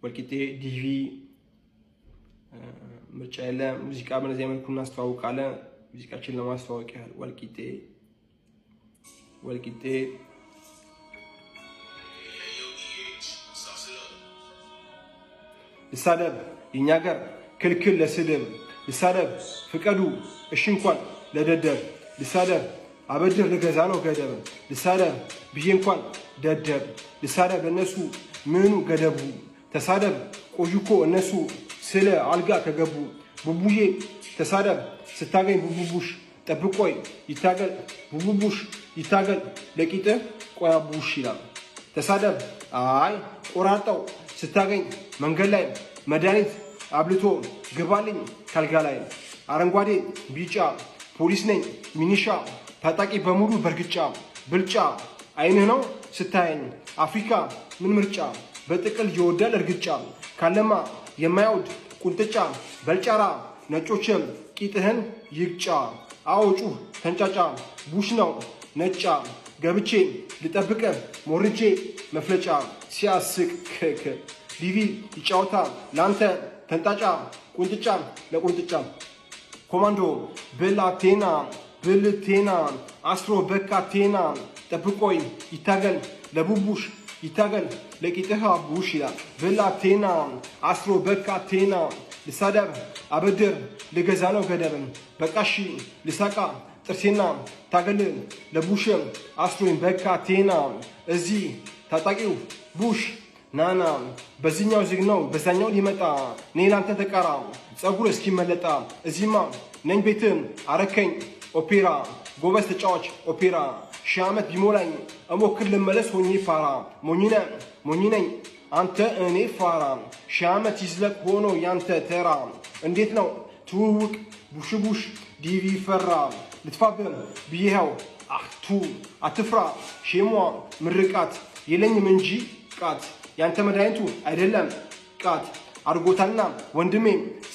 ወልቂጤ ዲቪ ምርጫ ያለ ሙዚቃ በነዚህ መልኩ እናስተዋውቃለን። ሙዚቃችን ለማስተዋወቅ ያህል ወልቂጤ ልሳደብ የኛ ሀገር ክልክል ለስድብ ልሳደብ ፍቀዱ እሺ እንኳን ለደደብ ልሳደብ አበድር ልገዛ ነው ገደብ ልሳደብ ብዬ እንኳን ደደብ ልሳደብ እነሱ ምኑ ገደቡ ተሳደብ ቆይኮ እነሱ ስለ አልጋ ከገቡ ቡቡዬ ተሳደብ ስታገኝ ቡቡቡሽ ጠብቆይ ይታገል ቡቡቡሽ ይታገል ለቂጥ ቆያቡሽ ይላል። ተሳደብ አይ ቆራጣው ስታገኝ መንገድ ላይ መድኃኒት አብልቶ ግባልኝ ካልጋ ላይ አረንጓዴ ቢጫ ፖሊስ ነኝ ሚኒሻ ታጣቂ በሙሉ በርግጫ ብልጫ አይንህ ነው ስታየኝ አፍሪካ ምን ምርጫ በጥቅል ይወዳል እርግጫ ካለማ የማያውድ ቁንጥጫ በልጫራ ነጮችም ቂጥህን ይግጫ አውጩ ተንጫጫ ቡሽ ነው ነጫ ገብቼ ልጠብቀ ሞርጄ መፍለጫ ሲያስቅ ከከ ዲቪ ይጫውታ ላንተ ተንጣጫ ቁንጥጫ ለቁንጥጫ ኮማንዶ ብልቴና አስትሮ በካቴና ጠብቆይ ይታገል ለቡቡሽ ይታገል ለቂጥህ ቡሽ ይላል። ብላቴና አስትሮ በካቴና ልሳደብ አበድር ልገዛ ነው ገደብ በቃሺ ልሳቃ ጥርሴና ታገል ለቡሽ አስትሮን በካቴና እዚህ ታጣቂው ቡሽ ናና በዚህኛው ዝግ ነው በዛኛው ሊመጣ ኔላንተ ተቃራ ጸጉር እስኪመለጣ እዚህማ ነኝ ቤት አረከኝ ኦፔራ ጎበዝ ተጫዋች ኦፔራ ሺህ ዓመት ቢሞላኝ እሞክር ልመለስ ሆኜ ፋራ ሞኝ ነኝ አንተ እኔ ፋራ ሺህ ዓመት ይዝለቅ ሆኖ ያንተ ተራ እንዴት ነው ትውውቅ ቡሽ ዲቪ ፈራ ልትፋብም ብዬኸው አህቱ አትፍራ ሼሟ ምርቃት የለኝም እንጂ ቃት ያንተ መድኃኒቱ አይደለም ቃት አድርጎታልና ወንድሜ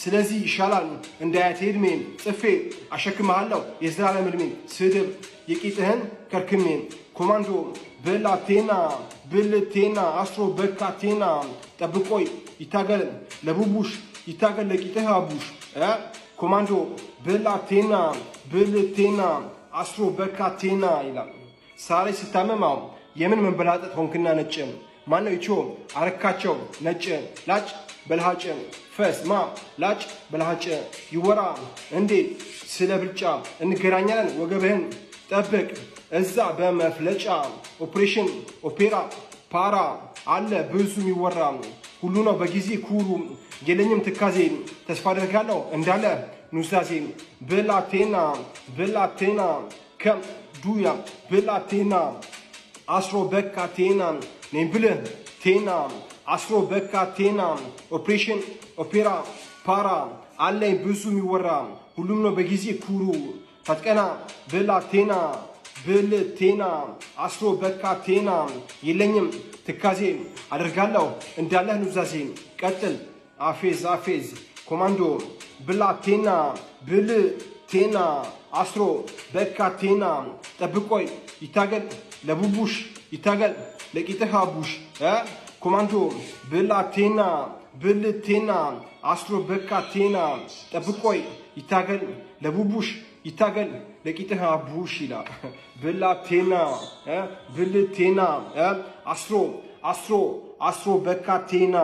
ስለዚህ ይሻላል እንዳያት ዕድሜ ጽፌ አሸክምሃለሁ የዘላለም ዕድሜ ስድብ የቂጥህን ከርክሜ ኮማንዶ ብልቴና አስትሮ በካቴና ጠብቆይ ይታገል ለቡቡሽ ይታገል ለቂጥህ አቡሽ ኮማንዶ ብልቴና አስትሮ በካቴና ይላል። ሳሬ ስታመማው የምን መንበላጠት ሆንክና ነጭ ማነው ይቾ አረካቸው ነጭ ላጭ በልሃጭ ፈስ ላጭ በልሃጭ ይወራ እንዴ ስለ ብልጫ እንገናኛለን ወገብህን ጠብቅ እዛ በመፍለጫ ኦፕሬሽን ኦፔራ ፓራ አለ ብዙ የሚወራ ሁሉ ነው በጊዜ ኩሩ የለኝም ትካዜ ተስፋ አደርጋለሁ እንዳለ ኑዛዜ ብላቴና ከም ዱያ ብላቴና አስትሮ በካቴና ነኝ ብልህ ቴና አስትሮ በካቴና ኦፕሬሽን ኦፔራ ፓራ አለኝ ብዙ የሚወራ ሁሉም ነው በጊዜ ኩሩ ታጥቀና ብልቴና አስትሮ በካቴና የለኝም ትካዜ አደርጋለሁ እንዳለ ኑዛዜ ቀጥል አፌዝ ኮማንዶ ብልቴና አስትሮ በካቴና ጠብቆይ ይታገል ለቡቡሽ ይታገል ለቂጥህ ቡሽ ኮማንዶ ብልቴና አስትሮ በካቴና ጠብቆይ ይታገል ለቡቡሽ ይታገል ለቂጥህ ቡሽ ይላል። ብልቴና አስትሮ በካቴና